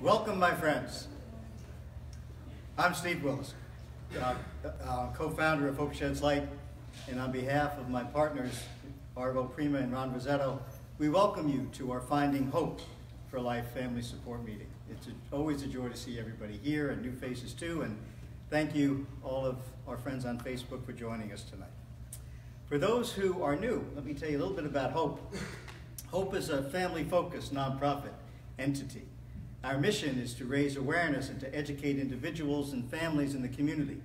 Welcome, my friends. I'm Steve Willis, co-founder of Hope Sheds Light, and on behalf of my partners, Arvo Prima and Ron Rosetto, we welcome you to our Finding Hope for Life Family Support Meeting. It's always a joy to see everybody here and new faces too, and thank you, all of our friends on Facebook, for joining us tonight. For those who are new, let me tell you a little bit about Hope. Hope is a family-focused nonprofit entity. Our mission is to raise awareness and to educate individuals and families in the community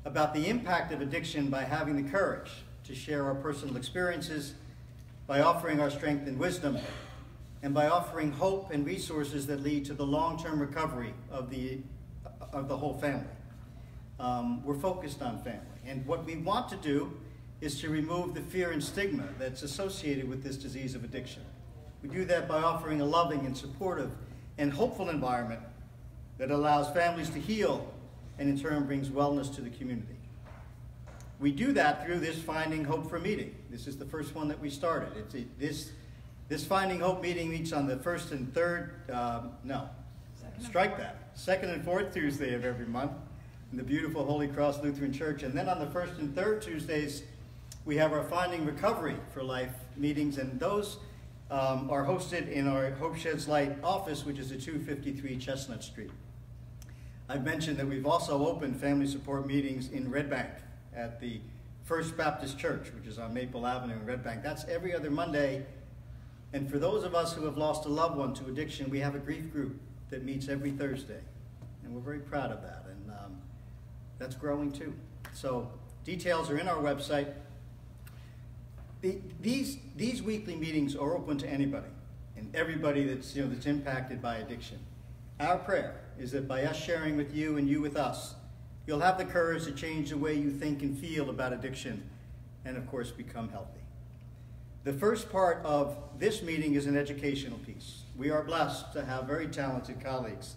about the impact of addiction by having the courage to share our personal experiences, by offering our strength and wisdom, and by offering hope and resources that lead to the long-term recovery of the whole family. We're focused on family, and what we want to do is to remove the fear and stigma that's associated with this disease of addiction. We do that by offering a loving and supportive and hopeful environment that allows families to heal and in turn brings wellness to the community. We do that through this Finding Hope for meeting. This is the first one that we started. This Finding Hope meeting meets on the first and third, second and fourth Tuesday of every month in the beautiful Holy Cross Lutheran Church. And then on the first and third Tuesdays, we have our Finding Recovery for Life meetings, and those are hosted in our Hope Sheds Light office, which is at 253 Chestnut Street. I've mentioned that we've also opened family support meetings in Red Bank at the First Baptist Church, which is on Maple Avenue in Red Bank. That's every other Monday. And for those of us who have lost a loved one to addiction, we have a grief group that meets every Thursday. And we're very proud of that. And that's growing too. So details are in our website. These weekly meetings are open to anybody and everybody that's impacted by addiction. Our prayer is that by us sharing with you and you with us, you'll have the courage to change the way you think and feel about addiction and, of course, become healthy. The first part of this meeting is an educational piece. We are blessed to have very talented colleagues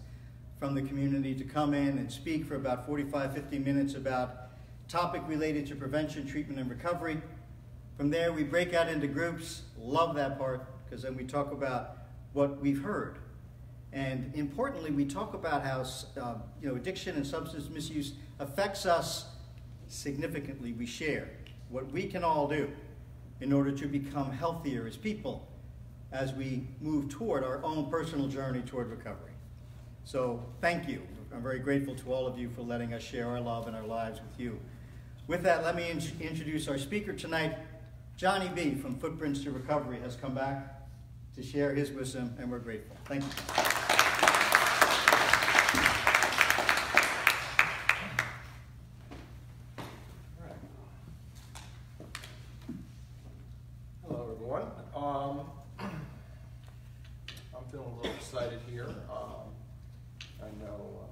from the community to come in and speak for about 45, 50 minutes about topic related to prevention, treatment, and recovery. From there, we break out into groups. Love that part, because then we talk about what we've heard. And importantly, we talk about how addiction and substance misuse affects us significantly. We share what we can all do in order to become healthier as people as we move toward our own personal journey toward recovery. So thank you. I'm very grateful to all of you for letting us share our love and our lives with you. With that, let me introduce our speaker tonight. Johnny B. from Footprints to Recovery has come back to share his wisdom, and we're grateful. Thank you. Hello, everyone. I'm feeling a little excited here. I know,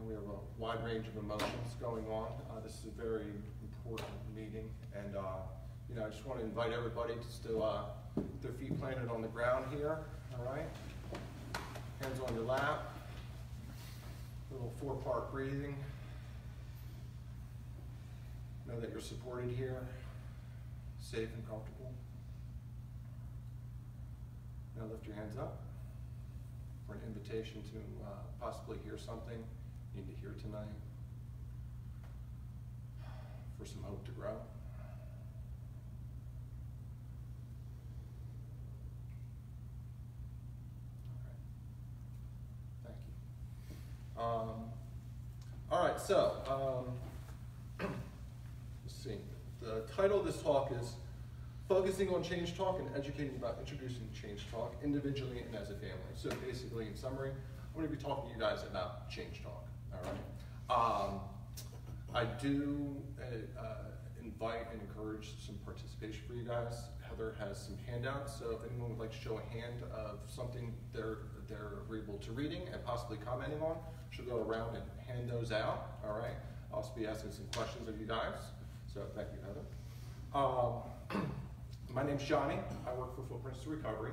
we have a wide range of emotions going on. This is a very important meeting, and I just want to invite everybody to still their feet planted on the ground here. All right, hands on your lap. A little 4-part breathing. Know that you're supported here, safe and comfortable. Now lift your hands up for an invitation to possibly hear something you need to hear tonight, for some hope to grow. Okay. Thank you. All right, so let's see. The title of this talk is Focusing on Change Talk and Educating about Introducing Change Talk Individually and as a Family. So basically, in summary, I'm going to be talking to you guys about Change Talk. All right. I do invite and encourage some participation for you guys. Heather has some handouts, so if anyone would like to show a hand of something they're agreeable to reading and possibly commenting on, she'll go around and hand those out. All right. I'll also be asking some questions of you guys. So thank you, Heather. My name's Johnny. I work for Footprints to Recovery.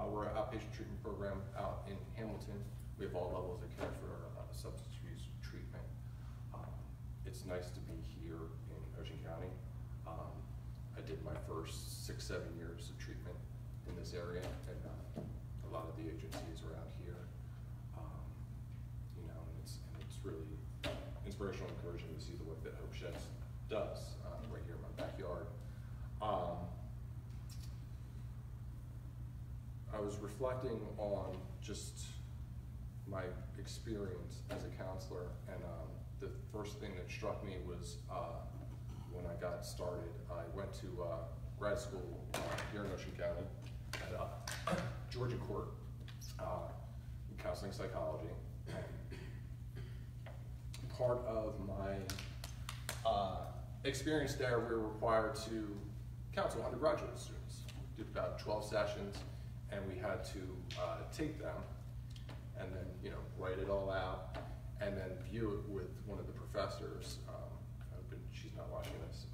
We're an outpatient treatment program out in Hamilton. We have all levels of care for substance use treatment. It's nice to be here in Ocean County. I did my first 6-7 years of treatment in this area, and a lot of the agencies around here inspirational and encouraging to see the work that Hope Sheds does right here in my backyard. I was reflecting on just my experience as a counselor, and the first thing that struck me was when I got started, I went to grad school here in Ocean County at Georgia Court in counseling psychology. Part of my experience there, we were required to counsel undergraduate students. Did about 12 sessions, and we had to take them and then, you know, write it all out and then view it with one of the professors, I hope she's not watching this,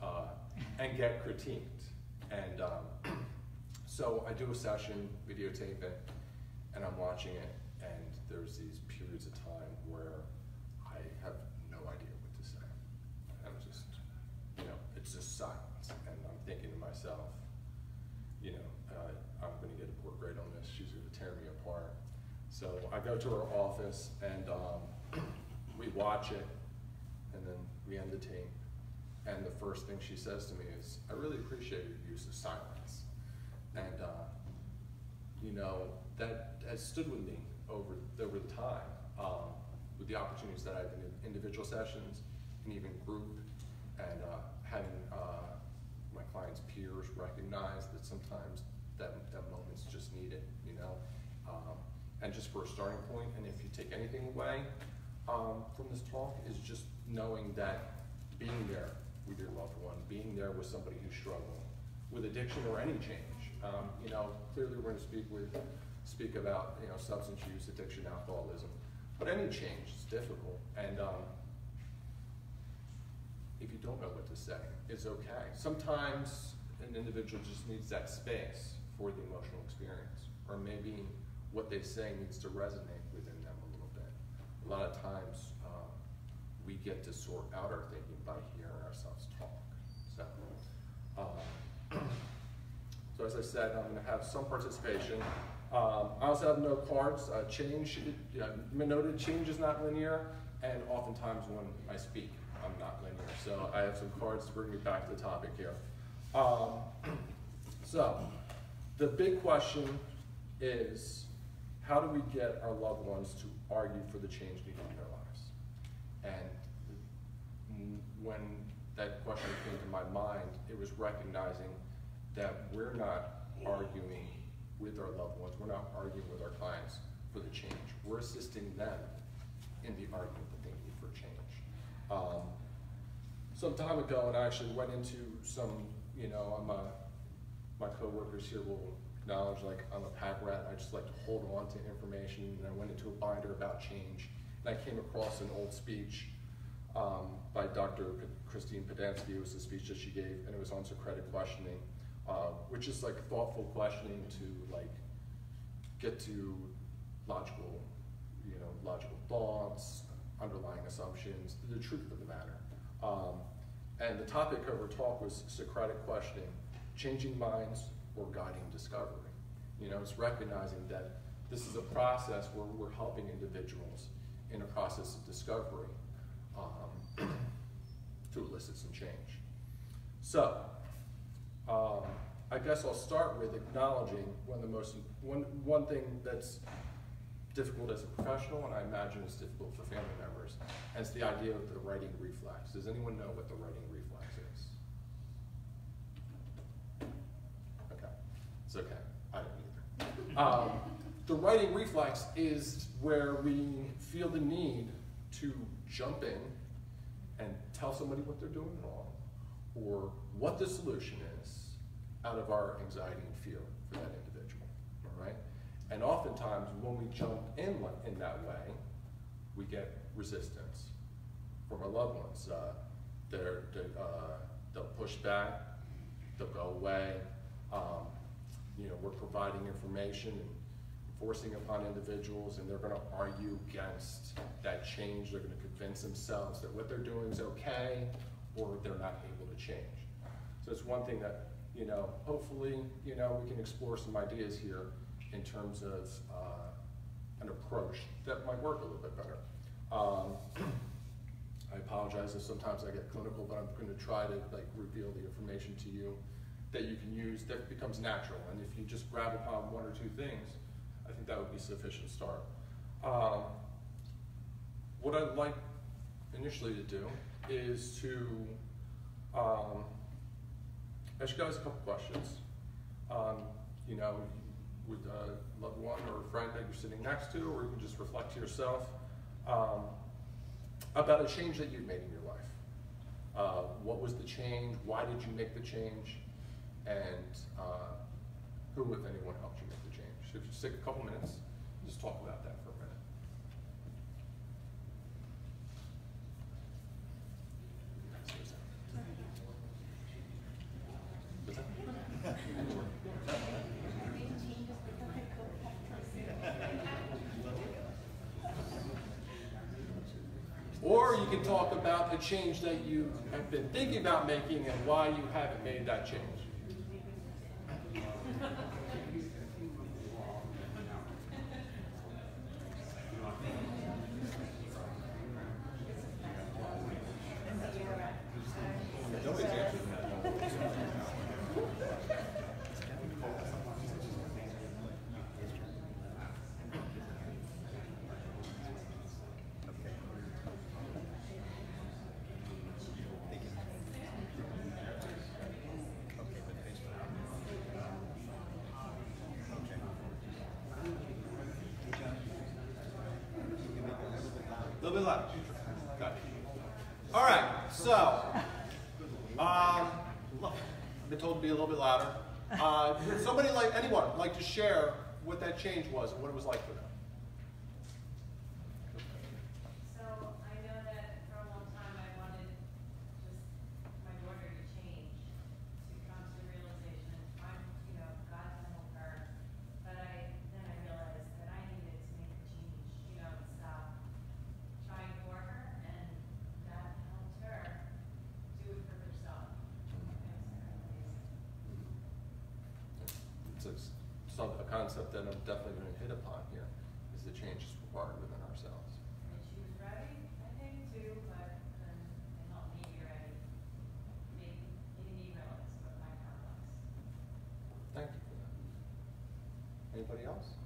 and get critiqued. And so I do a session, videotape it, and I'm watching it, and there's these periods of time where I have no idea what to say. I'm just, you know, it's just silence, and I'm thinking to myself, you know, I'm gonna get a poor grade on this, she's gonna tear me apart. So I go to her office, and we watch it, and then we end the tape. And the first thing she says to me is, I really appreciate your use of silence. And you know, that has stood with me over the time, with the opportunities that I've been in individual sessions and even group, and having my clients' peers recognize that sometimes that moment's just needed, you know. And just for a starting point, and if you take anything away from this talk, is just knowing that being there with your loved one, being there with somebody who's struggling with addiction or any change. You know, clearly we're going to speak about, you know, substance use, addiction, alcoholism, but any change is difficult. And if you don't know what to say, it's okay. Sometimes an individual just needs that space for the emotional experience, or maybe what they say needs to resonate within them a little bit. A lot of times, we get to sort out our thinking by hearing ourselves talk. So as I said, I'm gonna have some participation. I also have no cards. Noted change is not linear, and oftentimes when I speak, I'm not linear. So I have some cards to bring me back to the topic here. So the big question is, how do we get our loved ones to argue for the change needed in their lives? And when that question came to my mind, it was recognizing that we're not arguing with our loved ones, we're not arguing with our clients for the change. We're assisting them in the argument that they need for change. Some time ago, and I actually went into some, you know, my coworkers here will acknowledge, like, I'm a pack rat. I just like to hold on to information, and I went into a binder about change, and I came across an old speech by Dr. Christine Podansky. It was a speech that she gave, and it was on Socratic questioning, which is like thoughtful questioning to like get to logical thoughts, underlying assumptions, the truth of the matter. And the topic of her talk was Socratic questioning, changing minds or guiding discovery. You know, it's recognizing that this is a process where we're helping individuals in a process of discovery to elicit some change. So, I guess I'll start with acknowledging one thing that's difficult as a professional, and I imagine it's difficult for family members, and it's the idea of the writing reflex. Does anyone know what the writing reflex is? Okay, it's okay, I don't either. The writing reflex is where we feel the need to jump in and tell somebody what they're doing wrong, or what the solution is, out of our anxiety and fear for that individual, all right? And oftentimes, when we jump in that way, we get resistance from our loved ones. They'll push back, they'll go away. You know, we're providing information and forcing upon individuals, and they're going to argue against that change. They're going to convince themselves that what they're doing is okay, or they're not able to change. So it's one thing that, you know, hopefully, you know, we can explore some ideas here in terms of an approach that might work a little bit better. I apologize. apologize if sometimes I get clinical, but I'm going to try to like reveal the information to you that you can use that becomes natural. And if you just grab upon one or two things, I think that would be sufficient start. What I'd like initially to do is to ask you guys a couple questions. You know, with a loved one or a friend that you're sitting next to, or you can just reflect to yourself about a change that you've made in your life. What was the change? Why did you make the change? And who, if anyone, helped you make the change? So if you just take a couple minutes, just talk about that for a minute. Or you can talk about a change that you have been thinking about making and why you haven't made that change. A little bit louder. Okay. All right, so I've been told to be a little bit louder. Would somebody like, anyone, like to share what that change was and what it was like for them? So I know that for a long time I wanted just my daughter to change, to come to the realization I'm, you know, God can help her. But then I realized that I needed to make a change, you know, and stop trying for her, and that helped her do it for herself. It's a concept that I'm definitely going to hit upon here, is the change is required within ourselves. And she was ready, I think, too, but then it helped me be ready. Making me realize what my part was. Thank you for that. Anybody else?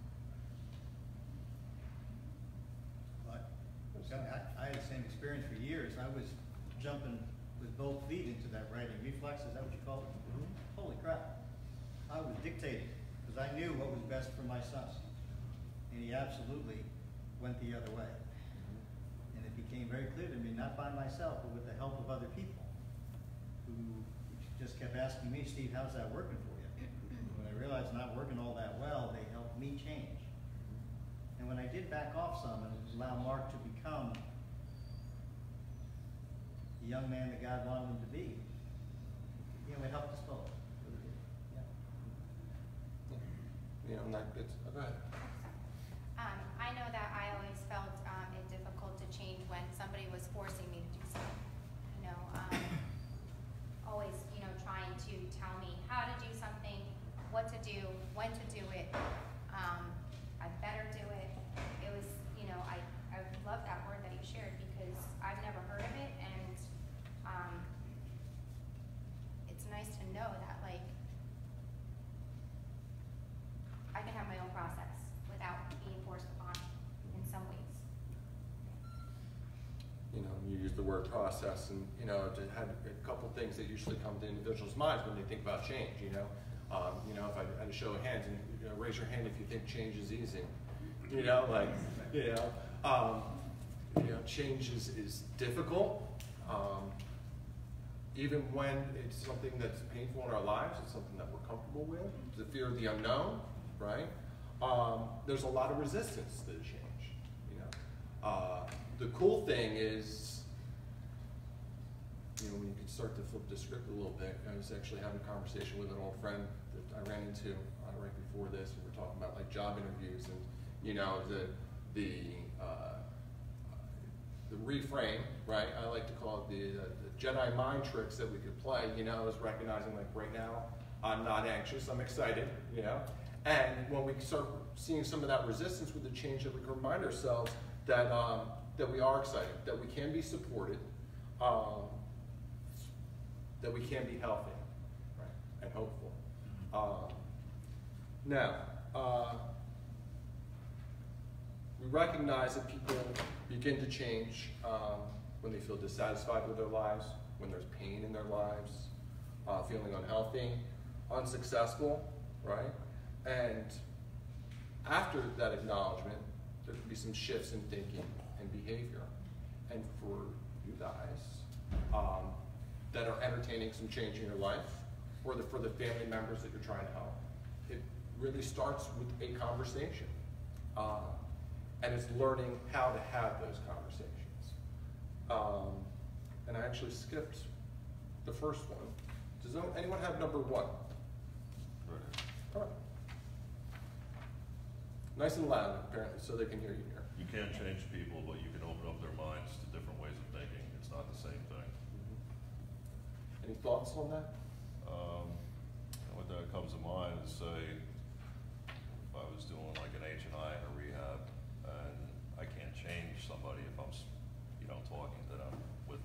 I had the same experience for years. I was jumping with both feet into that writing reflex, is that what you call it? Mm-hmm. Holy crap. I was dictating, because I knew what was best for my son. And he absolutely went the other way. And it became very clear to me, not by myself, but with the help of other people, who just kept asking me, Steve, how's that working for you? When I realized not working all that well, they helped me change. And when I did back off some and allow Mark to become the young man that God wanted him to be, you know, it helped us both. Yeah. You know, go ahead. I know that I always felt it difficult to change when somebody was forcing me to do something. You know, always, you know, trying to tell me how to do something, what to do, when to do it. I better do it. It was, you know, I love that word that you shared because I've never heard of it, and it's nice to know that, like, I can have my own process without being forced upon in some ways. You know, you use the word process, and you know, to have a couple things that usually come to individuals' minds when they think about change. You know, if I had a show of hands, and you know, raise your hand if you think change is easy. You know, like, change is difficult. Even when it's something that's painful in our lives, it's something that we're comfortable with. The fear of the unknown, right? There's a lot of resistance to the change. You know, the cool thing is, you know, when you can start to flip the script a little bit. I was actually having a conversation with an old friend that I ran into right before this, and we're talking about like job interviews, and you know, the reframe, right? I like to call it the Jedi mind tricks that we could play. You know, is recognizing like right now I'm not anxious, I'm excited. You know, and when we start seeing some of that resistance with the change, that we can remind ourselves that that we are excited, that we can be supported, that we can be healthy, right, and hopeful. Now, we recognize that people begin to change when they feel dissatisfied with their lives, when there's pain in their lives, feeling unhealthy, unsuccessful, right? And after that acknowledgement, there can be some shifts in thinking and behavior. And for you guys that are entertaining some change in your life, or for the family members that you're trying to help, it really starts with a conversation. And it's learning how to have those conversations. And I actually skipped the first one. Does anyone have number 1? Right. All right. Nice and loud, apparently, so they can hear you here. You can't change people, but you can open up their minds to different ways of thinking. It's not the same thing. Any thoughts on that? What that comes to mind is, say, if I was doing like an H&I in a rehab, and I can't change somebody if I'm, talking to them with,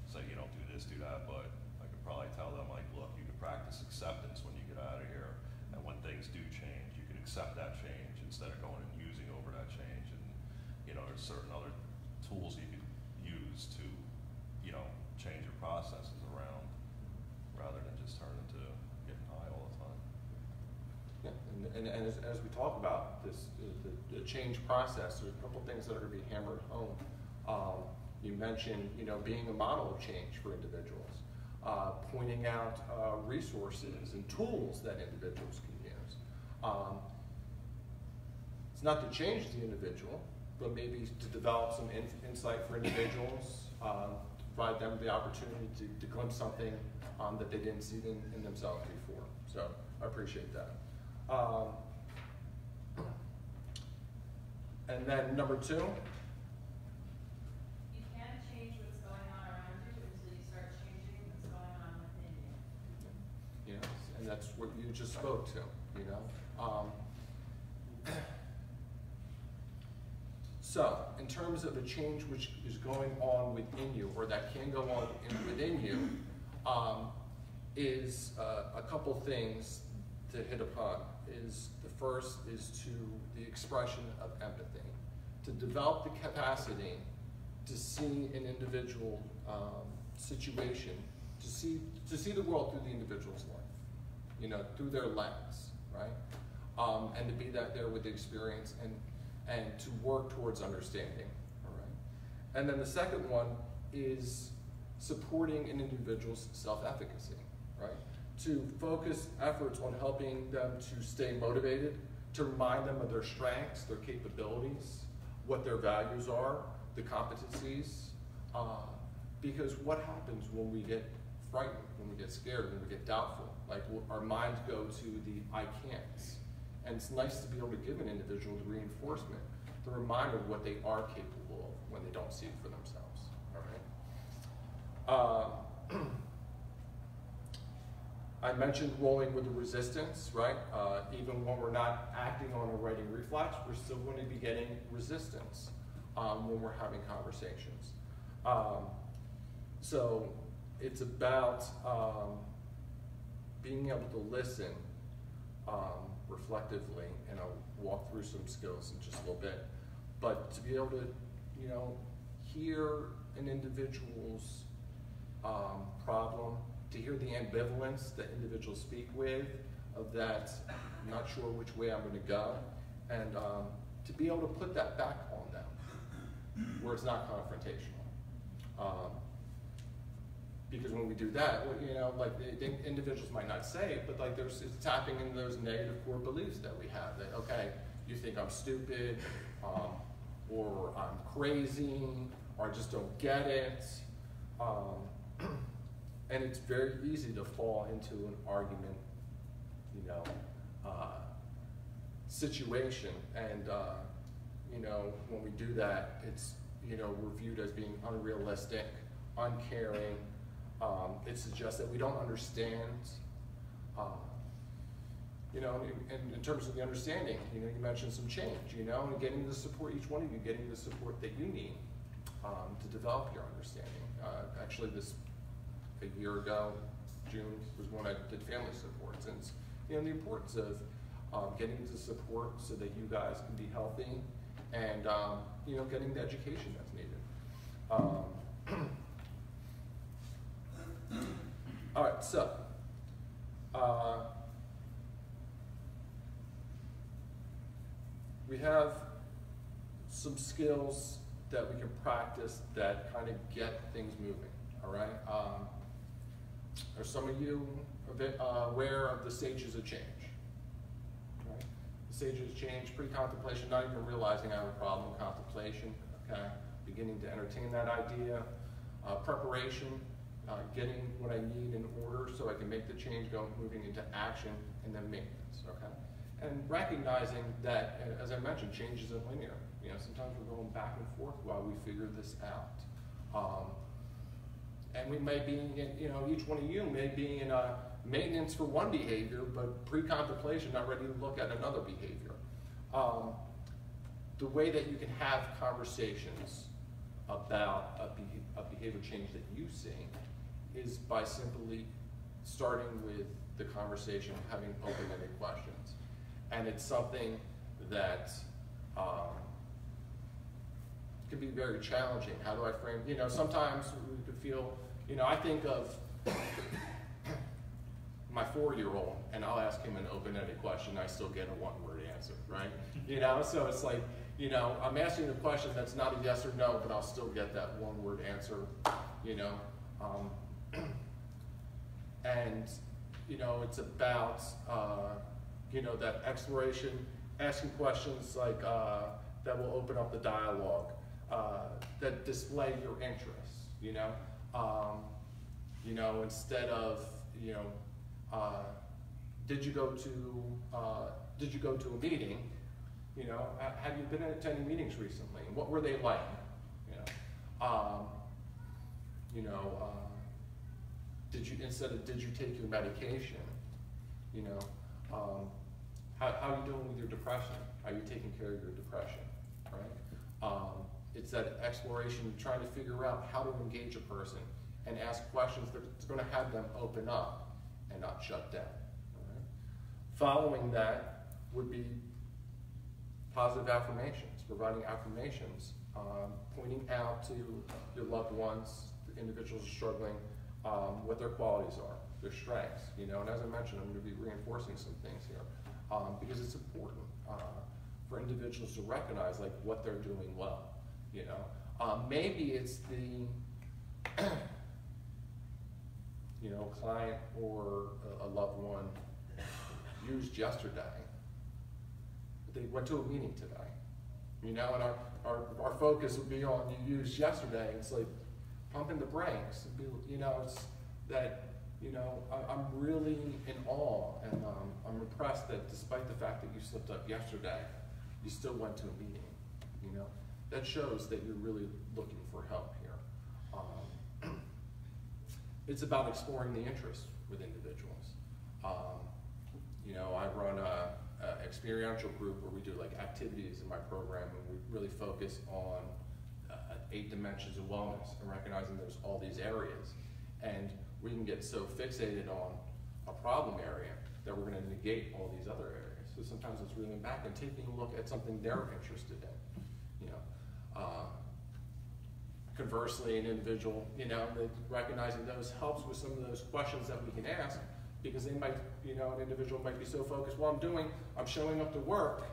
say, you don't do this, do that, but I could probably tell them, like, look, you can practice acceptance when you get out of here, and when things do change, you can accept that change instead of going and using over that change. And, there's certain other tools you could use to, change your processes around, rather than just turn into getting high all the time. Yeah, and as we talk about this, the change process, there's a couple things that are going to be hammered home. You mentioned, being a model of change for individuals, pointing out resources and tools that individuals can use. It's not to change the individual, but maybe to develop some insight for individuals, provide them the opportunity to glimpse something that they didn't see in themselves before. So I appreciate that. And then number 2. You can't change what's going on around you until you start changing what's going on within you. Yes, and that's what you just spoke to, So, in terms of a change which is going on within you, or that can go on within you, is a couple things to hit upon. The first is to the expression of empathy, to develop the capacity to see an individual situation, to see the world through the individual's life, through their lens, right? And to be there with the experience and to work towards understanding, all right? And then the second one is supporting an individual's self-efficacy, right? To focus efforts on helping them to stay motivated, to remind them of their strengths, their capabilities, what their values are, the competencies, because what happens when we get frightened, when we get scared, when we get doubtful? Like, our minds go to the I can'ts. And it's nice to be able to give an individual the reinforcement, the reminder of what they are capable of when they don't see it for themselves, all right? I mentioned rolling with the resistance, right? Even when we're not acting on a writing reflex, we're still going to be getting resistance when we're having conversations. So it's about being able to listen reflectively, and I'll walk through some skills in just a little bit, but to be able to, hear an individual's problem, to hear the ambivalence that individuals speak with, of that, I'm not sure which way I'm going to go, and to be able to put that back on them, where it's not confrontational. Because when we do that, like the individuals might not say it, but like it's tapping into those negative core beliefs that we have. That, okay, you think I'm stupid, or I'm crazy, or I just don't get it. And it's very easy to fall into an argument, situation. And, when we do that, it's, we're viewed as being unrealistic, uncaring. It suggests that we don't understand, and in terms of the understanding, you mentioned some change, and getting the support, each one of you getting the support that you need. to develop your understanding. Actually, a year ago, June, was when I did family supports, and it's, the importance of getting the support so that you guys can be healthy, and getting the education that's needed. All right, so we have some skills that we can practice that kind of get things moving, all right? Are some of you a bit aware of the stages of change? Right? The stages of change, pre-contemplation, not even realizing I have a problem, contemplation, okay? Beginning to entertain that idea, preparation, getting what I need in order so I can make the change, moving into action, and then maintenance, okay? And recognizing that, as I mentioned, change isn't linear. Sometimes we're going back and forth while we figure this out. And we may be, each one of you may be in a maintenance for one behavior, but pre-contemplation, not ready to look at another behavior. The way that you can have conversations about a behavior change that you see is by simply starting with the conversation, having open-ended questions. And it's something that can be very challenging. How do I frame, sometimes we could feel, I think of my 4-year-old, and I'll ask him an open-ended question, I still get a one-word answer, right? So it's like, I'm asking a question that's not a yes or no, but I'll still get that one-word answer, and, it's about, that exploration, asking questions like, that will open up the dialogue, that display your interests, instead of, did you go to a meeting? Have you been attending meetings recently? What were they like? Did you take your medication? How are you doing with your depression? Are you taking care of your depression, right? It's that exploration, trying to figure out how to engage a person and ask questions that's going to have them open up and not shut down. Right? Following that would be positive affirmations, providing affirmations, pointing out to your loved ones, the individuals struggling, what their qualities are, their strengths. And as I mentioned, I'm going to be reinforcing some things here because it's important for individuals to recognize what they're doing well. Maybe it's the client or a loved one used yesterday, but they went to a meeting today. And our focus would be on you used yesterday. It's like pumping the brakes. It's that I'm really in awe, and I'm impressed that despite the fact that you slipped up yesterday, you still went to a meeting. That shows that you're really looking for help here. It's about exploring the interests with individuals. I run a experiential group where we do activities in my program, and we really focus on 8 dimensions of wellness and recognizing there's all these areas. And we can get so fixated on a problem area that we're going to negate all these other areas. So sometimes it's reeling back and taking a look at something they're interested in. Conversely, an individual, recognizing those helps with some of those questions that we can ask, because they might, an individual might be so focused, I'm showing up to work,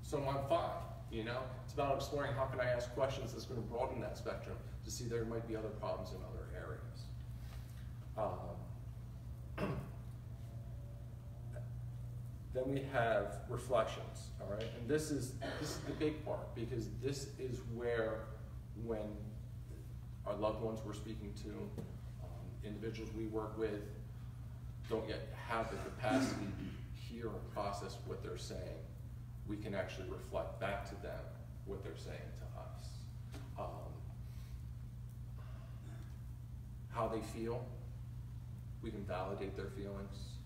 so I'm fine. It's about exploring how can I ask questions that's going to broaden that spectrum to see there might be other problems in other areas. Then we have reflections, all right? And this is the big part, because this is where, when our loved ones we're speaking to, individuals we work with, don't yet have the capacity to hear and process what they're saying, we can actually reflect back to them what they're saying to us. How they feel, we can validate their feelings.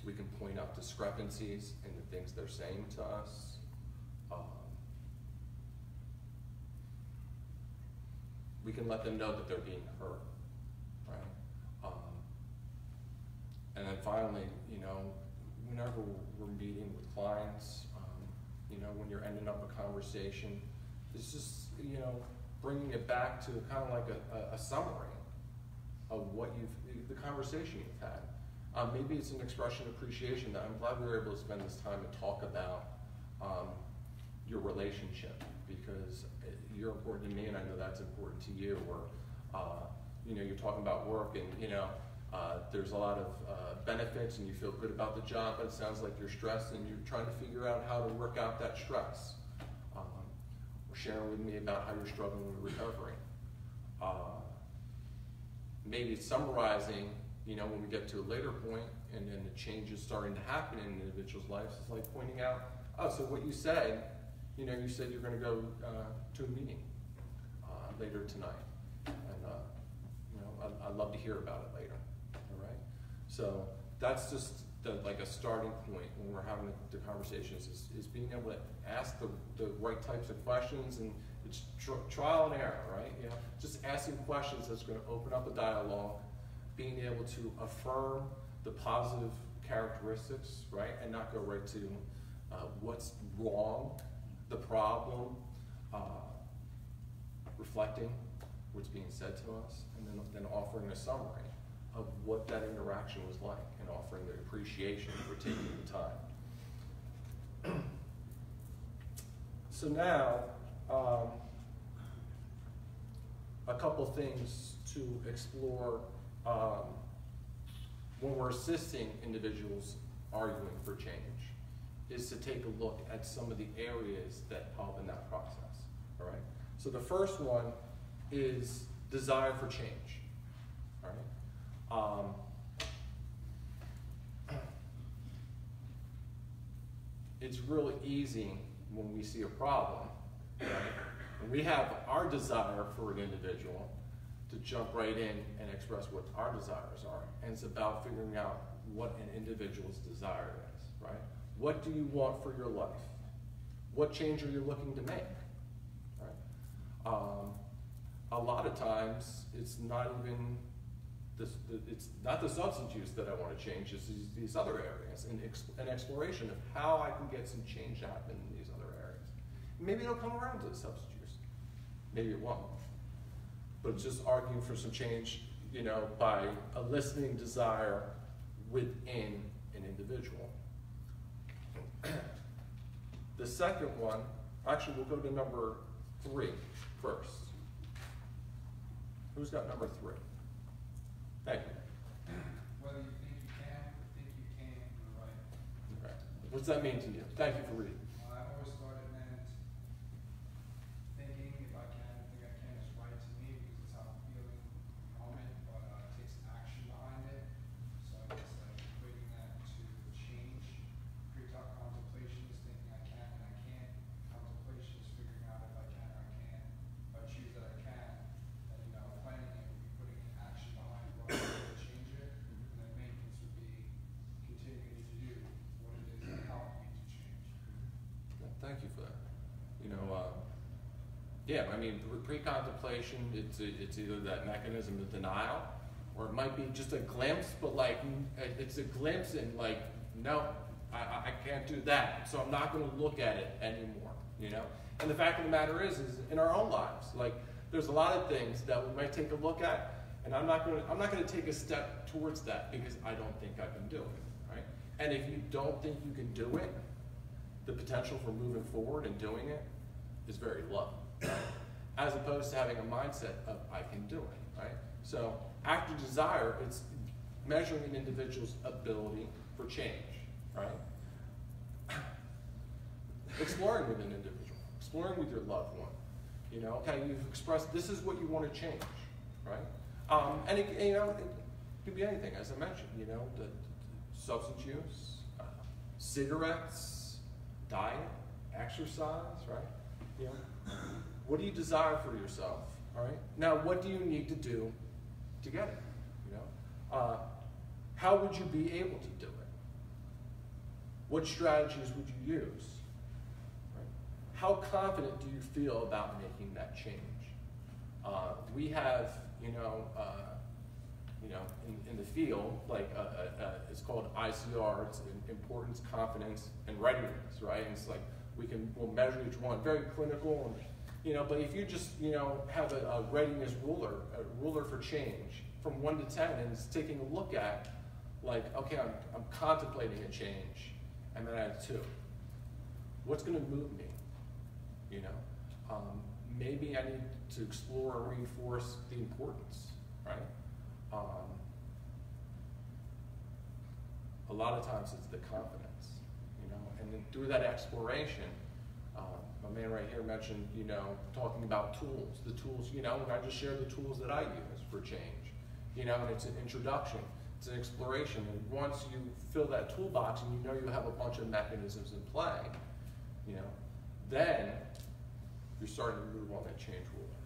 We can point out discrepancies in the things they're saying to us. we can let them know that they're being heard, right? And then finally, you know, whenever we're meeting with clients, you know, when you're ending up a conversation, it's just, you know, bringing it back to kind of like a summary of what the conversation you've had. Maybe it's an expression of appreciation that I'm glad we were able to spend this time and talk about your relationship, because you're important to me and I know that's important to you. Or, you know, you're talking about work and, you know, there's a lot of benefits and you feel good about the job, but it sounds like you're stressed and you're trying to figure out how to work out that stress. Or sharing with me about how you're struggling with recovery. Maybe summarizing, you know, when we get to a later point and then the changes starting to happen in an individual's life, it's like pointing out, oh, so what you said, you know, you said you're going to go to a meeting later tonight. And, you know, I'd love to hear about it later, all right? So that's just like a starting point when we're having the conversations is being able to ask the right types of questions, and it's trial and error, right? You know, just asking questions that's going to open up a dialogue, being able to affirm the positive characteristics, right? And not go right to what's wrong, the problem, reflecting what's being said to us, and then offering a summary of what that interaction was like and offering the appreciation for taking the time. So now, a couple things to explore when we're assisting individuals arguing for change is to take a look at some of the areas that help in that process, all right? So the first one is desire for change, all right? It's really easy when we see a problem, right? And we have our desire for an individual to jump right in and express what our desires are. And it's about figuring out what an individual's desire is, right? What do you want for your life? What change are you looking to make, right? A lot of times, it's not even it's not the substance use that I want to change, it's these other areas, and an exploration of how I can get some change to happen in these other areas. Maybe it'll come around to the substance use. Maybe it won't. But it's just arguing for some change, you know, by a listening desire within an individual. The second one, actually we'll go to number 3 first. Who's got number 3? Thank you. Whether you think you can or think you can't, you're right. Okay. What does that mean to you? Thank you for reading. I always thought it meant thinking if I can, think I can is right to me because it's how I'm feeling in the moment, but it takes action behind it. So I guess like equating that to change. Pre-talk contemplation is thinking I can and I can't. Contemplation is figuring out if I can or I can't. If I choose that I can, then you know, planning it would be putting in action behind what I'm going to change it. And then maintenance would be continuing to do what it is that helped me to change. Thank you for that. You know, yeah, I mean, pre-contemplation, it's either that mechanism of denial, or it might be just a glimpse, but like, it's a glimpse and like, no, I can't do that, so I'm not going to look at it anymore, you know? And the fact of the matter is in our own lives, like, there's a lot of things that we might take a look at, and I'm not going to take a step towards that because I don't think I can do it, right? And if you don't think you can do it, the potential for moving forward and doing it is very low, right? As opposed to having a mindset of I can do it, right? So after desire, it's measuring an individual's ability for change, right? Exploring with an individual, exploring with your loved one. You know, okay, you've expressed this is what you want to change, right? And you know, it could be anything, as I mentioned. You know, the substance use, cigarettes, diet, exercise, right? You know, what do you desire for yourself? All right. Now, what do you need to do to get it? You know, how would you be able to do it? What strategies would you use? Right? How confident do you feel about making that change? We have, in the field, like it's called ICR, it's importance, confidence, and readiness, right? And it's like we'll measure each one, very clinical, and but if you just have a readiness ruler, a ruler for change from 1 to 10, and it's taking a look at, like, okay, I'm contemplating a change, and then I have 2. What's going to move me? Maybe I need to explore or reinforce the importance, right? A lot of times it's the confidence, and then through that exploration, my man right here mentioned, talking about tools. The tools, and I just share the tools that I use for change, and it's an introduction, it's an exploration, and once you fill that toolbox and you have a bunch of mechanisms in play, then you're starting to move on that change ruler.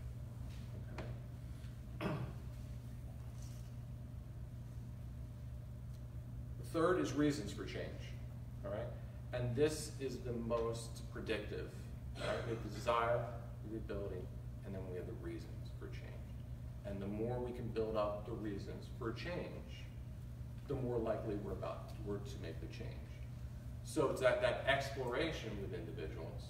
Okay. The third is reasons for change, all right? And this is the most predictive, all right? We have the desire, the ability, and then we have the reasons for change. And the more we can build up the reasons for change, the more likely we're to make the change. So it's that exploration with individuals,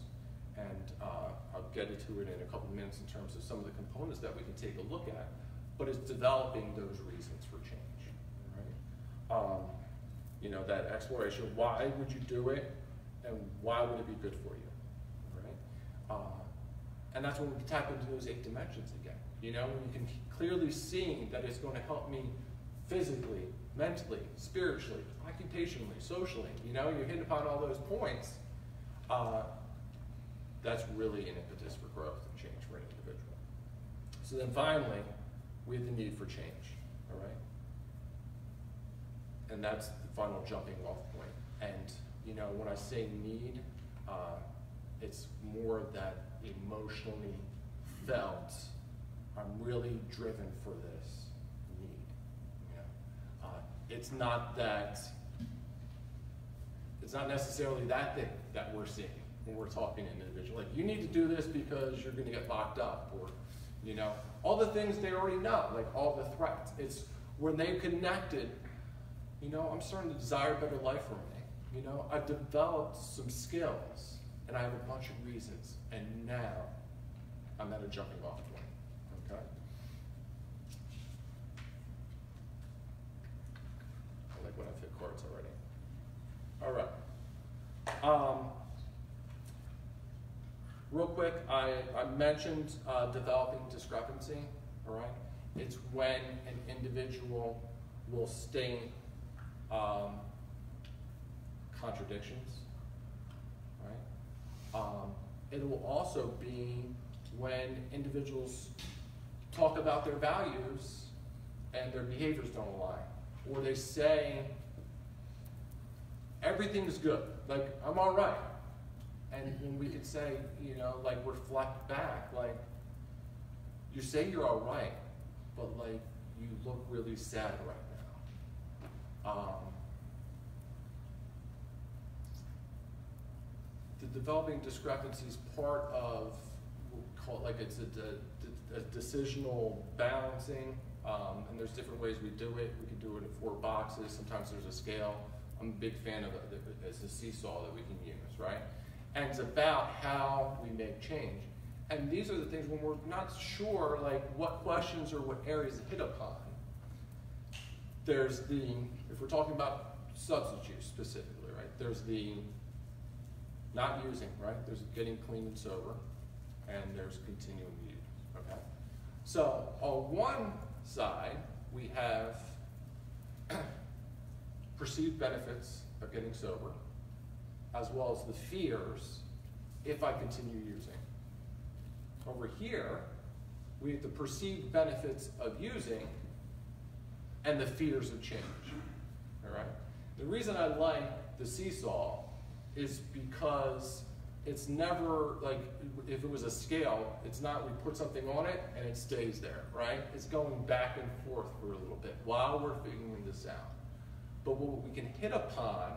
and I'll get into it in a couple of minutes in terms of some of the components that we can take a look at, but it's developing those reasons for change, right? That exploration, why would you do it, and why would it be good for you, right? And that's when we tap into those 8 dimensions again, when you can clearly see that it's going to help me physically, mentally, spiritually, occupationally, socially, you hit upon all those points, that's really an impetus for growth and change for an individual. So then finally, we have the need for change, all right? And that's the final jumping off point. And, when I say need, it's more of that emotionally felt, I'm really driven for this need. It's not necessarily that thing that we're seeing when we're talking to an individual. Like, you need to do this because you're going to get locked up, or, all the things they already know, like all the threats. It's when they've connected, I'm starting to desire a better life for me. I've developed some skills, and I have a bunch of reasons, and now I'm at a jumping off point, okay? I like when I've hit cards already. All right. Real quick, I mentioned developing discrepancy, all right? It's when an individual will state contradictions, right? It will also be when individuals talk about their values and their behaviors don't align, or they say everything's good, like I'm all right. And when we could say, like reflect back, like you say you're all right, but like you look really sad right now. The developing discrepancies part of, we'll call it like it's a decisional balancing, and there's different ways we do it. We can do it in 4 boxes. Sometimes there's a scale. I'm a big fan of it. It's a seesaw that we can use, right? And it's about how we make change. And these are the things when we're not sure, like what questions or what areas to hit upon. There's if we're talking about substance use specifically, right? There's the not using, right? There's getting clean and sober, and there's continuing use, okay? So on one side, we have perceived benefits of getting sober, as well as the fears if I continue using. Over here, we have the perceived benefits of using and the fears of change, all right? The reason I like the seesaw is because it's never, like, if it was a scale, it's not we put something on it and it stays there, right? It's going back and forth for a little bit while we're figuring this out. But what we can hit upon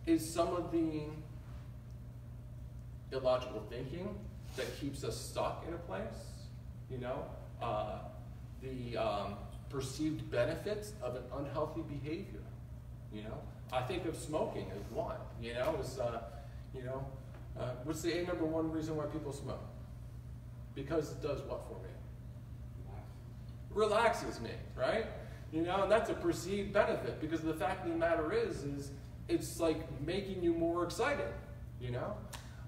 is some of the illogical thinking that keeps us stuck in a place, you know, the perceived benefits of an unhealthy behavior, you know. I think of smoking as one, you know, what's the number one reason why people smoke? Because it does what for me? Relaxes me, right? You know, and that's a perceived benefit, because the fact of the matter is it's like making you more excited, you know?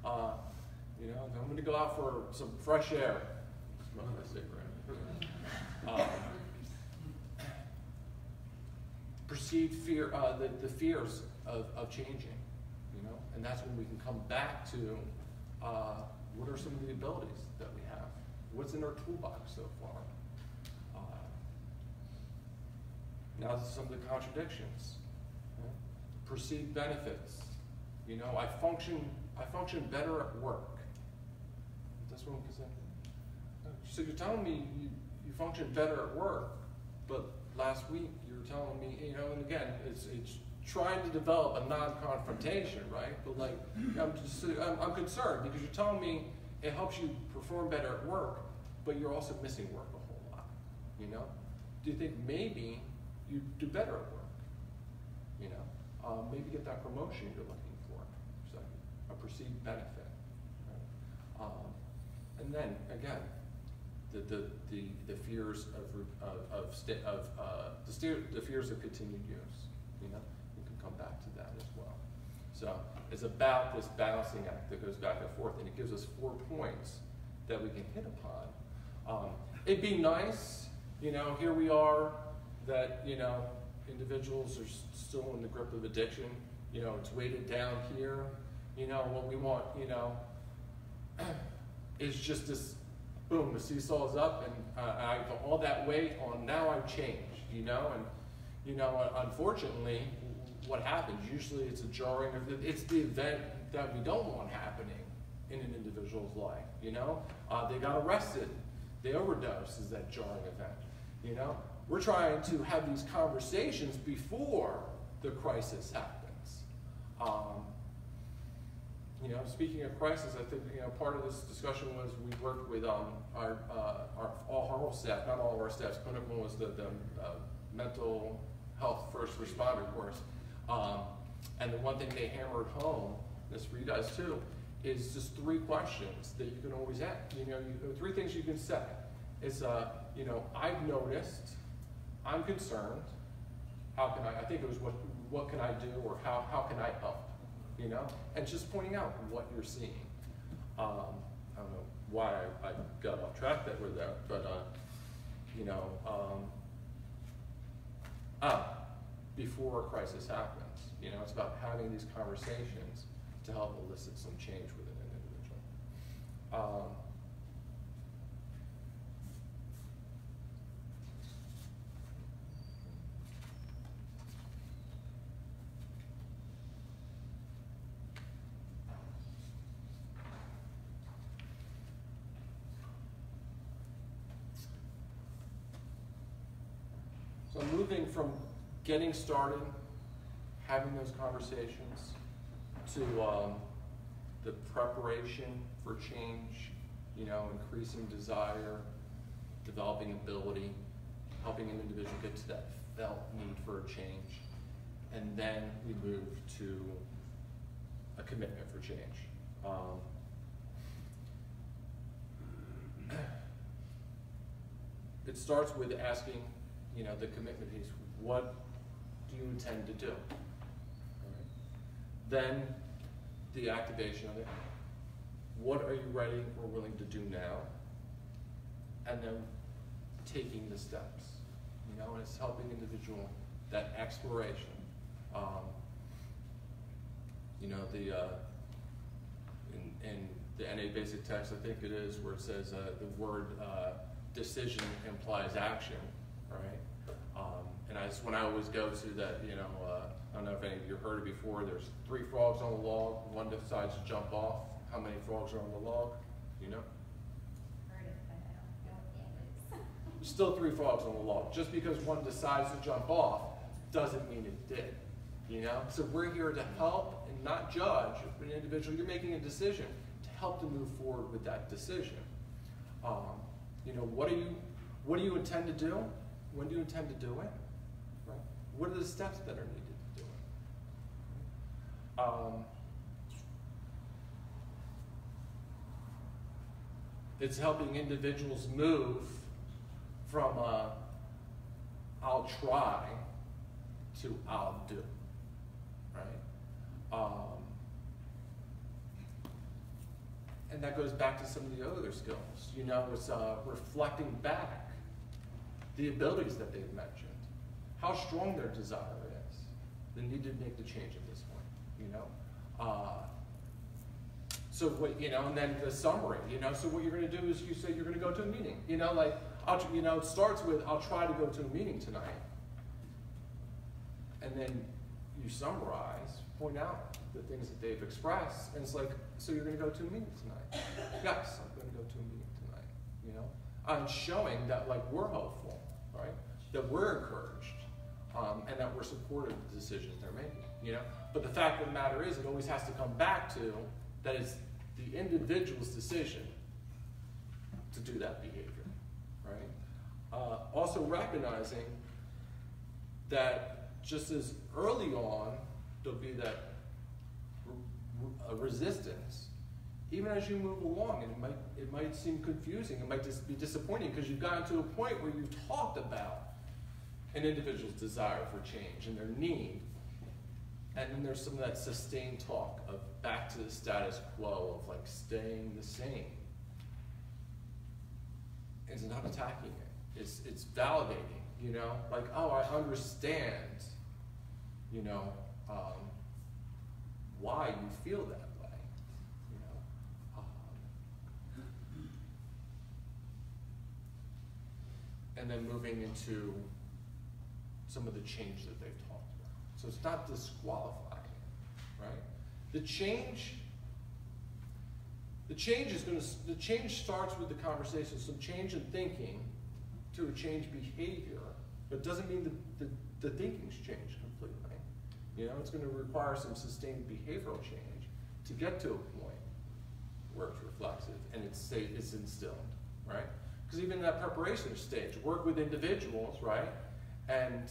I'm gonna go out for some fresh air. Smoke my cigarette. Perceived fear, the fears of changing, you know? And that's when we can come back to what are some of the abilities that we have? What's in our toolbox so far? Now some of the contradictions. Perceived benefits. You know, I function better at work. That's what I'm saying. So you're telling me you function better at work, but last week you were telling me, you know, and again, it's trying to develop a non-confrontation, right? But like, I'm concerned because you're telling me it helps you perform better at work, but you're also missing work a whole lot, you know? Do you think maybe you do better at work, you know? Maybe get that promotion you're looking for, so a perceived benefit. Right? And then again, the fears the fears of continued use. You know, you can come back to that as well. So it's about this balancing act that goes back and forth, and it gives us 4 points that we can hit upon. It'd be nice, you know, here we are, that, you know, individuals are still in the grip of addiction. You know, it's weighted down here. You know, what we want, you know, is just this, boom, the seesaw is up, and I have all that weight on, now I've changed, you know, and, you know, unfortunately, what happens, usually it's a jarring, it's the event that we don't want happening in an individual's life, you know. They got arrested, they overdosed, is that jarring event, you know. We're trying to have these conversations before the crisis happens. You know, speaking of crisis, I think, you know, part of this discussion was we worked with our whole staff, not all of our staff. Clinical was the mental health first responder course. And the one thing they hammered home, this for you guys too, is just 3 questions that you can always ask. You know, 3 things you can say. It's, you know, I've noticed, I'm concerned, how can I think it was what can I do, or how can I help? You know, and just pointing out what you're seeing. I don't know why I got off track that with that, but you know, before a crisis happens, you know, it's about having these conversations to help elicit some change within an individual. So moving from getting started, having those conversations, to the preparation for change, you know, increasing desire, developing ability, helping an individual get to that felt need for a change, and then we move to a commitment for change. It starts with asking, you know, the commitment piece. What do you intend to do? Right. Then the activation of it. What are you ready or willing to do now? And then taking the steps. You know, and it's helping individual, that exploration. You know, in the NA basic text, I think it is, where it says the word decision implies action, right? And when I always go to that, you know, I don't know if any of you heard it before, there's 3 frogs on the log, one decides to jump off. How many frogs are on the log? You know? Heard it, but I don't know what it is. There's still 3 frogs on the log. Just because one decides to jump off doesn't mean it did. You know? So we're here to help and not judge an individual. You're making a decision to help them move forward with that decision. You know, what do you intend to do? When do you intend to do it? Right? What are the steps that are needed to do it? It's helping individuals move from I'll try to I'll do, right? And that goes back to some of the other skills. You know, it's reflecting back the abilities that they've mentioned, how strong their desire is, the need to make the change at this point, you know? So what, you know, and then the summary, you know, so what you're gonna do is you say you're gonna go to a meeting, you know, like, you know, it starts with, I'll try to go to a meeting tonight. And then you summarize, point out the things that they've expressed, and it's like, so you're gonna go to a meeting tonight? Yes, I'm gonna go to a meeting tonight, you know? And showing that, like, we're hopeful, right? That we're encouraged, and that we're supportive of the decisions they're making, you know? But the fact of the matter is, it always has to come back to that it's the individual's decision to do that behavior, right? Also recognizing that just as early on, there'll be that resistance, even as you move along, and it might seem confusing, it might just be disappointing because you've gotten to a point where you've talked about an individual's desire for change and their need, and then there's some of that sustained talk of back to the status quo of like staying the same. It's not attacking it. It's validating, you know? Like, oh, I understand, you know, why you feel that way, you know? And then moving into some of the change that they've talked about. So it's not disqualifying, right? The change starts with the conversation, some change in thinking to a change behavior, but it doesn't mean the thinking's changed completely. You know, it's going to require some sustained behavioral change to get to a point where it's reflexive and it's instilled, right? Because even in that preparation stage, work with individuals, right? And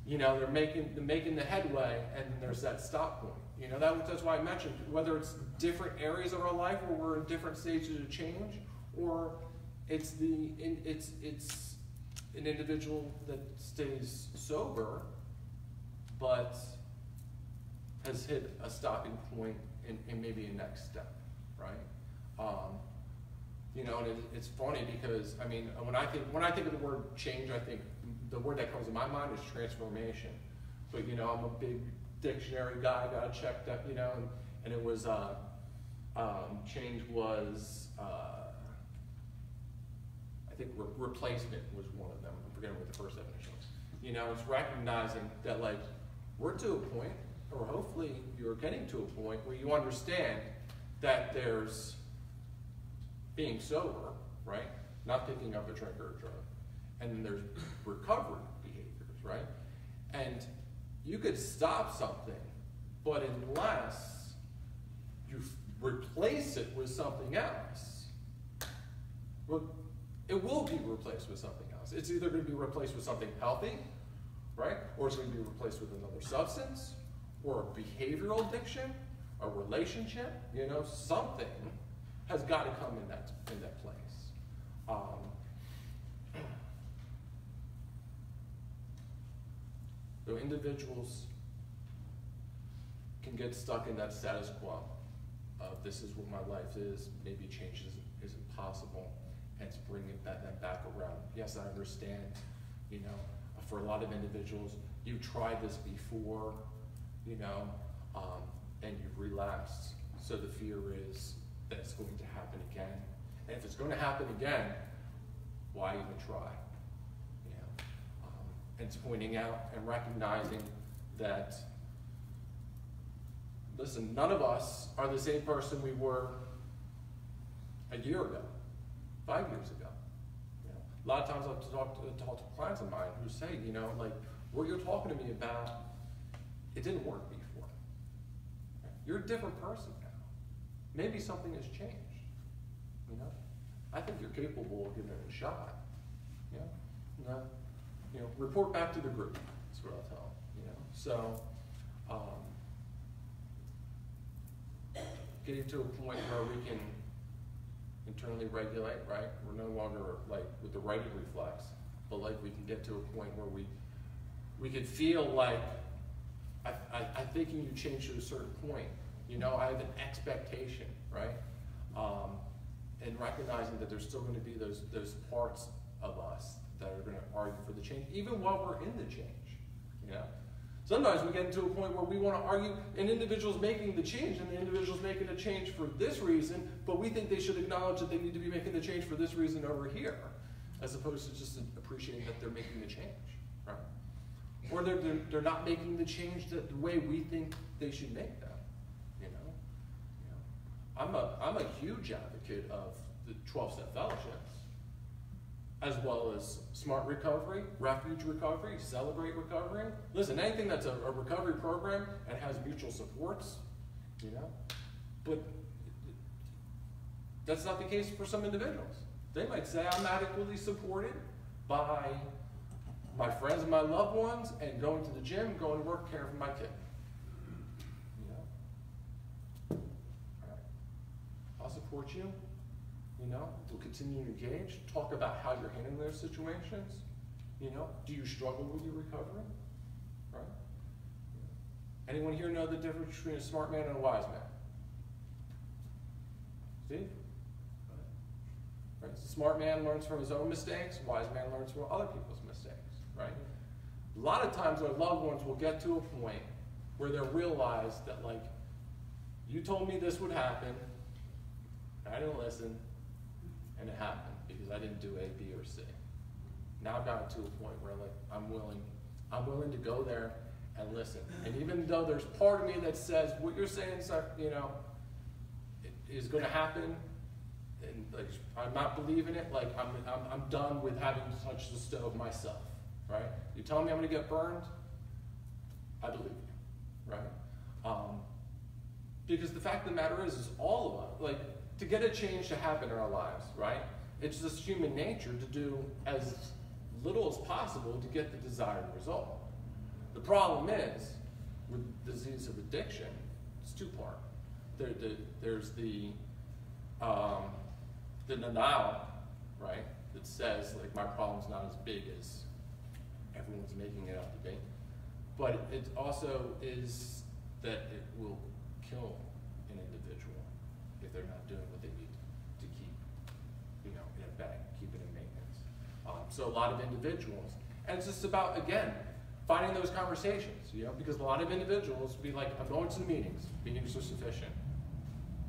you know, they're making the headway, and then there's that stop point. You know, that's why I mentioned whether it's different areas of our life where we're in different stages of change, or it's an individual that stays sober, but has hit a stopping point in maybe a next step, right? You know, and it's funny because I mean, when I think of the word change, I think the word that comes to my mind is transformation. But you know, I'm a big dictionary guy, got to check that, you know, and it was change was I think replacement was one of them. I'm forgetting what the first definition was. You know, it's recognizing that like we're to a point, or hopefully you're getting to a point where you understand that there's being sober, right? Not picking up a drink or a drug. And then there's recovery behaviors, right? And you could stop something, but unless you replace it with something else, well, it will be replaced with something else. It's either going to be replaced with something healthy, right? Or it's going to be replaced with another substance, or a behavioral addiction, a relationship, you know, something has got to come in that place. So individuals can get stuck in that status quo of this is what my life is, maybe change isn't possible, and it's bringing that back around. Yes, I understand, you know, for a lot of individuals, you've tried this before, you know, and you've relapsed, so the fear is that it's going to happen again. And if it's going to happen again, why even try? You know, and it's pointing out and recognizing that, listen, none of us are the same person we were a year ago, 5 years ago. You know, a lot of times I'll talk to clients of mine who say, you know, like, what you're talking to me about, it didn't work before. You're a different person now. Maybe something has changed, you know? I think you're capable of giving it a shot. Report back to the group. That's what I'll tell them. So, getting to a point where we can internally regulate, right? We're no longer like with the righty reflex, but like we can get to a point where we could feel like I'm thinking you change to a certain point. I have an expectation, right? And recognizing that there's still going to be those parts of us that are going to argue for the change, even while we're in the change. Sometimes we get into a point where we want to argue, an individual's making the change, and the individual's making a change for this reason, but we think they should acknowledge that they need to be making the change for this reason over here, as opposed to just appreciating that they're making the change, right? Or they're not making the change the way we think they should make them. I'm a huge advocate of the 12-step fellowships, as well as Smart Recovery, Refuge Recovery, Celebrate Recovery. Listen, anything that's a recovery program and has mutual supports, but that's not the case for some individuals. They might say, I'm adequately supported by my friends and my loved ones, and going to the gym, going to work, caring for my kid. I'll support you. We'll continue to engage. Talk about how you're handling those situations. Do you struggle with your recovery? Right? Anyone here know the difference between a smart man and a wise man? Steve? Right? So smart man learns from his own mistakes. Wise man learns from other people's mistakes. Right? A lot of times our loved ones will get to a point where they'll realize that, like, you told me this would happen, I didn't listen, and it happened because I didn't do A, B, or C. Now I've gotten to a point where, like, I'm willing to go there and listen. And even though there's part of me that says what you're saying, is going to happen, and like I'm not believing it, like I'm done with having to touch the stove myself, right? You tell me I'm going to get burned, I believe you, right? Because the fact of the matter is all of us, like, to get a change to happen in our lives, right? It's just human nature to do as little as possible to get the desired result. The problem is, with disease of addiction, it's two-part. There's the denial, right? That says, like, my problem's not as big as everyone's making it out to be. But it also is that it will kill an individual if they're not doing what they need to keep, in a bag, keep it in maintenance. So a lot of individuals, and it's just about, again, finding those conversations, because a lot of individuals be like, I'm going to the meetings are sufficient,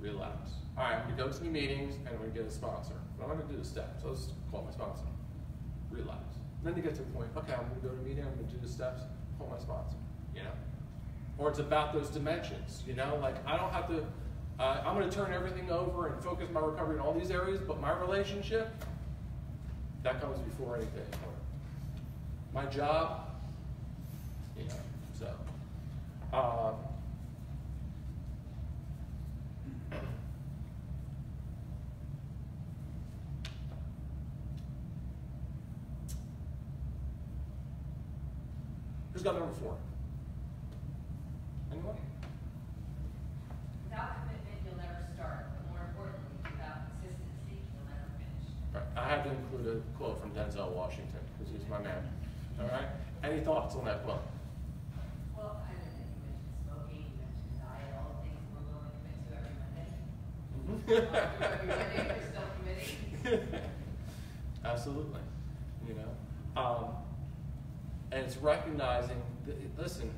relax. All right, I'm going to go to the meetings and I'm going to get a sponsor. But I'm going to do the steps. I'll just call my sponsor. Relax. And then you get to the point, okay, I'm going to go to a meeting, I'm going to do the steps, call my sponsor, Or it's about those dimensions, like I don't have to, I'm going to turn everything over and focus my recovery in all these areas, but my relationship, that comes before anything. My job, so. Who's got number 4? Anyone? Without commitment, you'll never start, but more importantly, without consistency, you'll never finish. Right. I had to include a quote from Denzel Washington, because he's my man. All right? Any thoughts on that quote? Well, I don't think you mentioned smoking, you mentioned diet, all the things we're willing to commit to every Monday. Every Monday, we're still committing. Absolutely. And it's recognizing that, listen,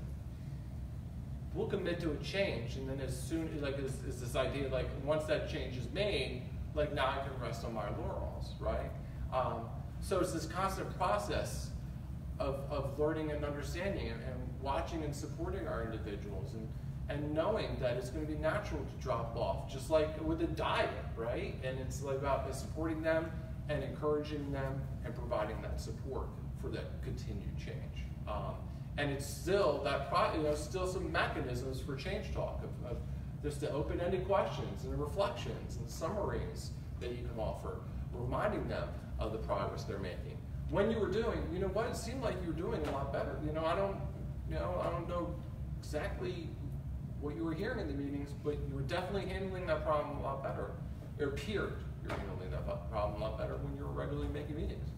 we'll commit to a change, and then as soon as this idea, like, once that change is made, like, now I can rest on my laurels, right? So it's this constant process of learning and understanding and watching and supporting our individuals and knowing that it's going to be natural to drop off, just like with a diet, right? And it's like about supporting them and encouraging them and providing that support for that continued change. And it's still that, still some mechanisms for change talk of just the open-ended questions and reflections and summaries that you can offer, reminding them of the progress they're making. When you were doing, you know what, it seemed like you were doing a lot better. I don't know exactly what you were hearing in the meetings, but you were definitely handling that problem a lot better. It appeared you were handling that problem a lot better when you were regularly making meetings.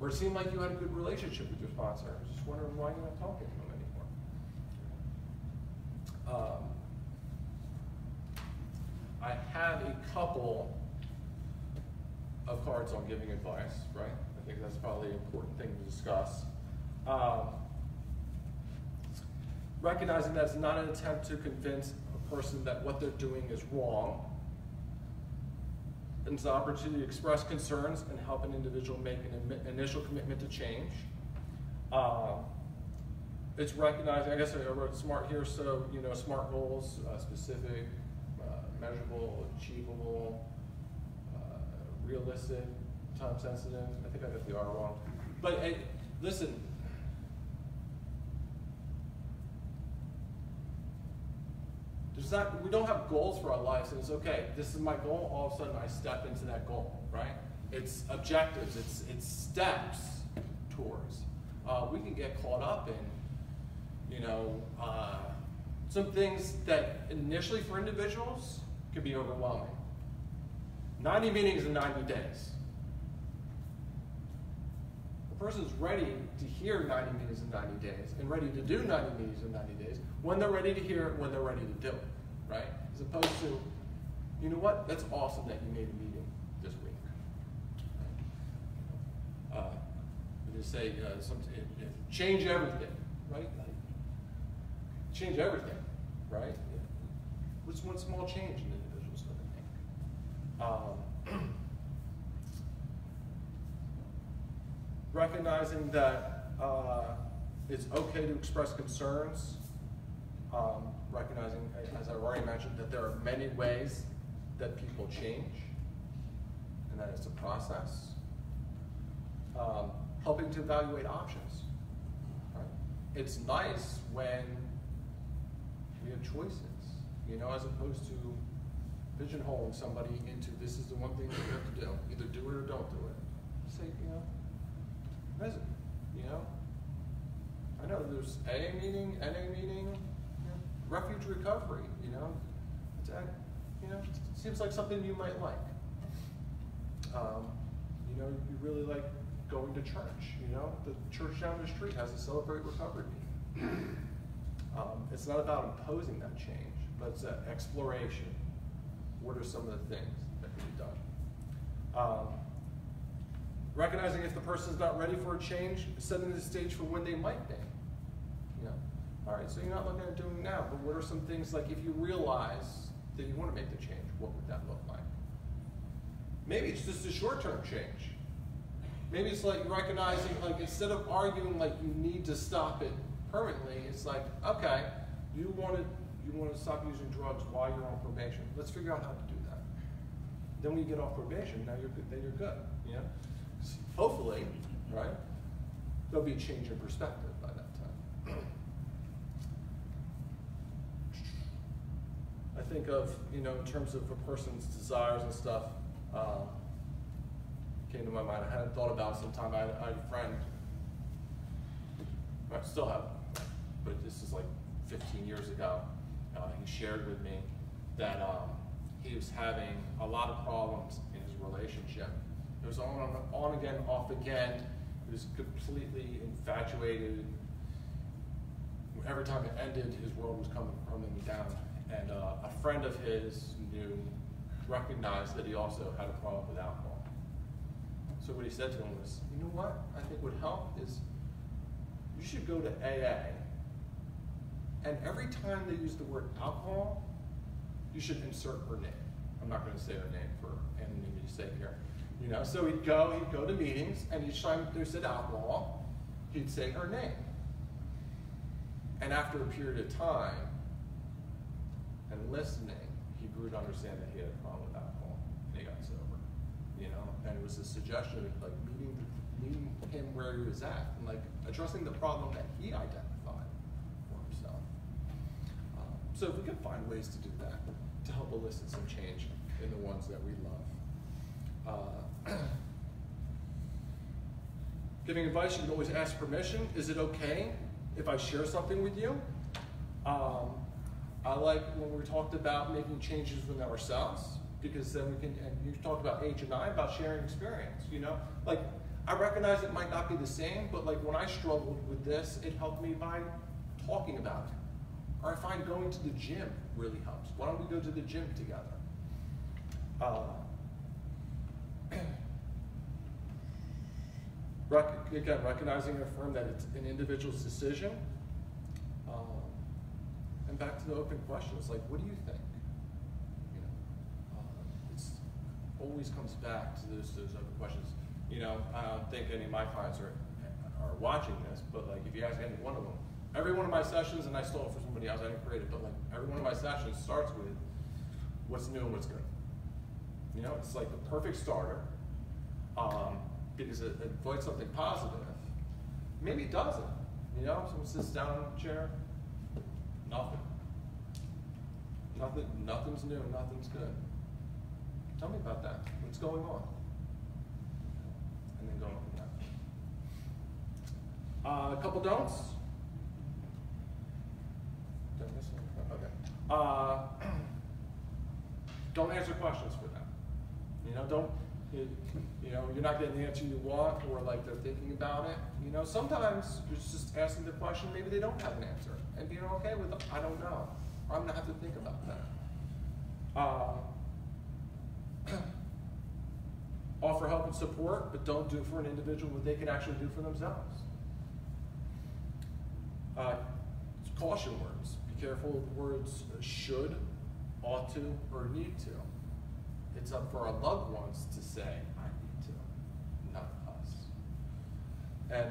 Or it seemed like you had a good relationship with your sponsor. I was just wondering why you're not talking to them anymore. I have a couple of cards on giving advice, right? I think that's probably an important thing to discuss. Recognizing that it's not an attempt to convince a person that what they're doing is wrong. It's an opportunity to express concerns and help an individual make an initial commitment to change. It's recognizing, I guess I wrote SMART here, so SMART goals, specific, measurable, achievable, realistic, time sensitive. I think I got the R wrong. But hey, listen, we don't have goals for our lives, and it's okay. This is my goal. All of a sudden, I step into that goal, right? It's objectives. It's steps towards. We can get caught up in, some things that initially for individuals can be overwhelming. 90 meetings in 90 days. The person's ready to hear 90 meetings in 90 days and ready to do 90 meetings in 90 days when they're ready to hear it, when they're ready to do it, right? As opposed to, you know what, that's awesome that you made a meeting this week. We just say, change everything, right? Change everything, right? What's one small change an individual's going to make? Recognizing that it's okay to express concerns, recognizing, as I've already mentioned, that there are many ways that people change, and that it's a process. Helping to evaluate options. Right? It's nice when we have choices, as opposed to pigeonholing somebody into this is the one thing that you have to do. Either do it or don't do it. Say, visit, I know there's AA meeting, NA meeting, refuge recovery, it seems like something you might like. You really like going to church, the church down the street has a Celebrate Recovery meeting. It's not about imposing that change, but it's an exploration. What are some of the things that can be done? Recognizing if the person's not ready for a change, setting the stage for when they might be. All right, so you're not looking at doing it now, but what are some things, like if you realize that you want to make the change, what would that look like? Maybe it's just a short-term change. Maybe it's like recognizing, like instead of arguing like you need to stop it permanently, it's like, okay, you want to stop using drugs while you're on probation. Let's figure out how to do that. Then when you get off probation, now you're good. Then you're good. Hopefully, right? There'll be a change in perspective by that time. I think of, in terms of a person's desires and stuff, came to my mind. I hadn't thought about it sometime. I had a friend, I still have, but this is like 15 years ago. He shared with me that he was having a lot of problems in his relationship. It was on again, off again. He was completely infatuated. Every time it ended, his world was coming down. And a friend of his recognized that he also had a problem with alcohol. So what he said to him was, you know what I think would help is you should go to AA, and every time they use the word alcohol, you should insert her name. I'm not going to say her name for anonymity's sake here. So he'd go to meetings, and each time they said alcohol, he'd say her name. And after a period of time and listening, he grew to understand that he had a problem with alcohol, and he got sober. And it was a suggestion of like meeting him where he was at, and like addressing the problem that he identified for himself. So if we can find ways to do that, to help elicit some change in the ones that we love. Giving advice, you can always ask permission. Is it okay if I share something with you? I like when we talked about making changes within ourselves, because then we can, and you talked about H&I, about sharing experience, you know? Like, I recognize it might not be the same, but like when I struggled with this, it helped me by talking about it. Or I find going to the gym really helps. Why don't we go to the gym together? Again, recognizing and affirm that it's an individual's decision. And back to the open questions, like, what do you think? You know, it's always comes back to those open questions. You know, I don't think any of my clients are watching this, but like, if you ask any one of them, every one of my sessions, and I stole it from somebody else, I didn't create it, but like, every one of my sessions starts with, what's new and what's good? You know, it's like the perfect starter, because it avoids something positive. Maybe it doesn't. You know, someone sits down in a chair, nothing. Nothing's new, nothing's good. Tell me about that. What's going on? And then going from that. A couple don'ts. Did I miss one? Okay. Don't answer questions for them. You know, you know, you're not getting the answer you want, or like they're thinking about it. You know, sometimes you're just asking the question, maybe they don't have an answer, and being okay with it, I don't know. I'm gonna have to think about that. Offer help and support, but don't do for an individual what they can actually do for themselves. Caution words. Be careful with words should, ought to, or need to. It's up for our loved ones to say, I need to, not us. And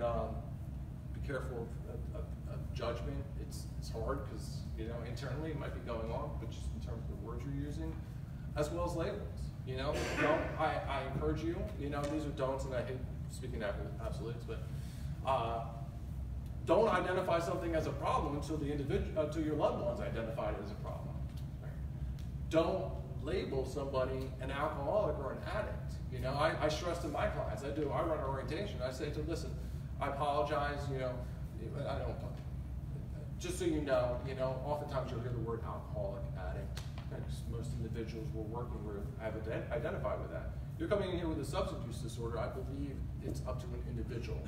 be careful of judgment. It's hard because, you know, internally it might be going on, but just in terms of the words you're using, as well as labels. You know, I encourage you, you know, these are don'ts, and I hate speaking absolutes, but don't identify something as a problem until the until your loved ones identify it as a problem. Right? Don't label somebody an alcoholic or an addict. You know, I stress to my clients, I run orientation, I say to them, listen, I apologize, you know, I don't, just so you know, oftentimes you'll hear the word alcoholic, addict, because most individuals we're working with have identified with that. You're coming in here with a substance use disorder, I believe it's up to an individual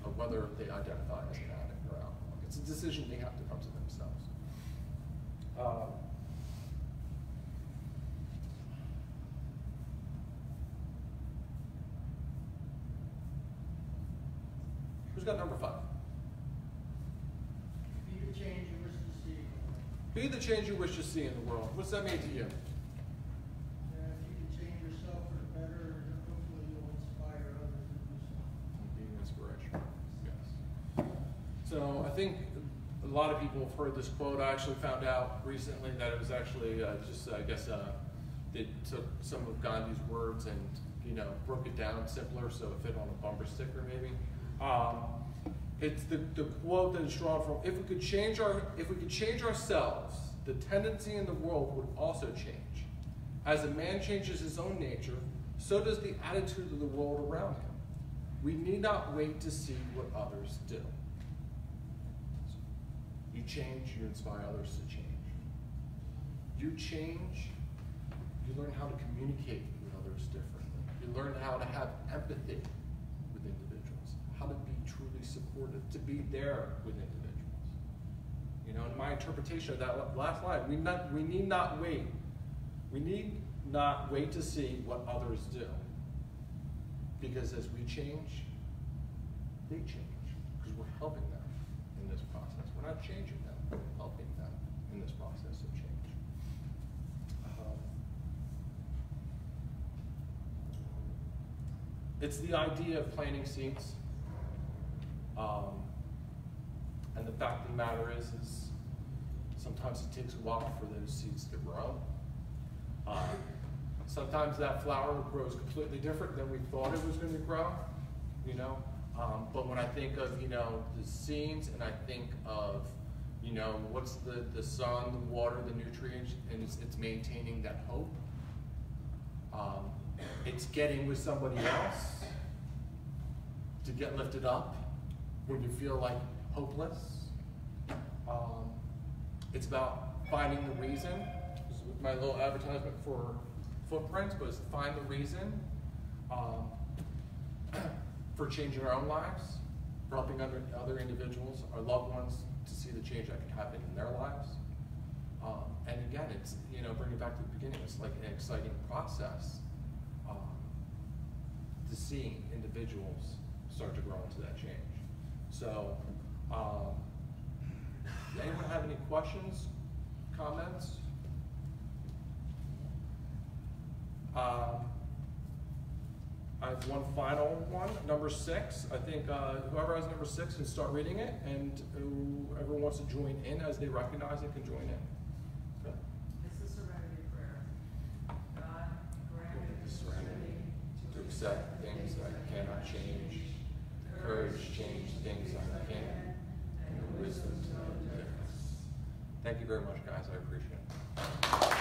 of whether they identify as an addict or alcoholic. It's a decision they have to come to themselves. Who's got number 5? Be the change you wish to see. Be the change you wish to see in the world. What's that mean to you? If you can change yourself for the better, hopefully you'll inspire others to do something. Being inspirational. Yes. So I think a lot of people have heard this quote. I actually found out recently that it was actually they took some of Gandhi's words and, you know, broke it down simpler so it fit on a bumper sticker maybe. It's the quote that is drawn from, if we could change ourselves, the tendency in the world would also change. As a man changes his own nature, so does the attitude of the world around him. We need not wait to see what others do. You change, you inspire others to change. You change, you learn how to communicate with others differently. You learn how to have empathy with individuals, how to be truly supportive, to be there with individuals. You know, in my interpretation of that last line, we need not wait. We need not wait to see what others do. Because as we change, they change. Because we're helping them in this process. We're not changing them, we're helping them in this process of change. It's the idea of planting seeds. And the fact of the matter is sometimes it takes a while for those seeds to grow. Sometimes that flower grows completely different than we thought it was going to grow, you know. But when I think of, you know, the seeds, and I think of, you know, what's the sun, the water, the nutrients, and it's maintaining that hope. It's getting with somebody else to get lifted up when you feel like hopeless. It's about finding the reason. This is my little advertisement for Footprints was find the reason for changing our own lives, for helping other individuals, our loved ones, to see the change that can happen in their lives. And again, it's, you know, bring it back to the beginning, it's like an exciting process to see individuals start to grow into that change. So, anyone have any questions, comments? I have one final one, number 6. I think whoever has number 6 can start reading it, and whoever wants to join in as they recognize it can join in. Okay. It's the serenity prayer. God grant me The serenity to accept things I cannot change, the courage to change things I can, and the wisdom to know the difference. Thank you very much, guys. I appreciate it.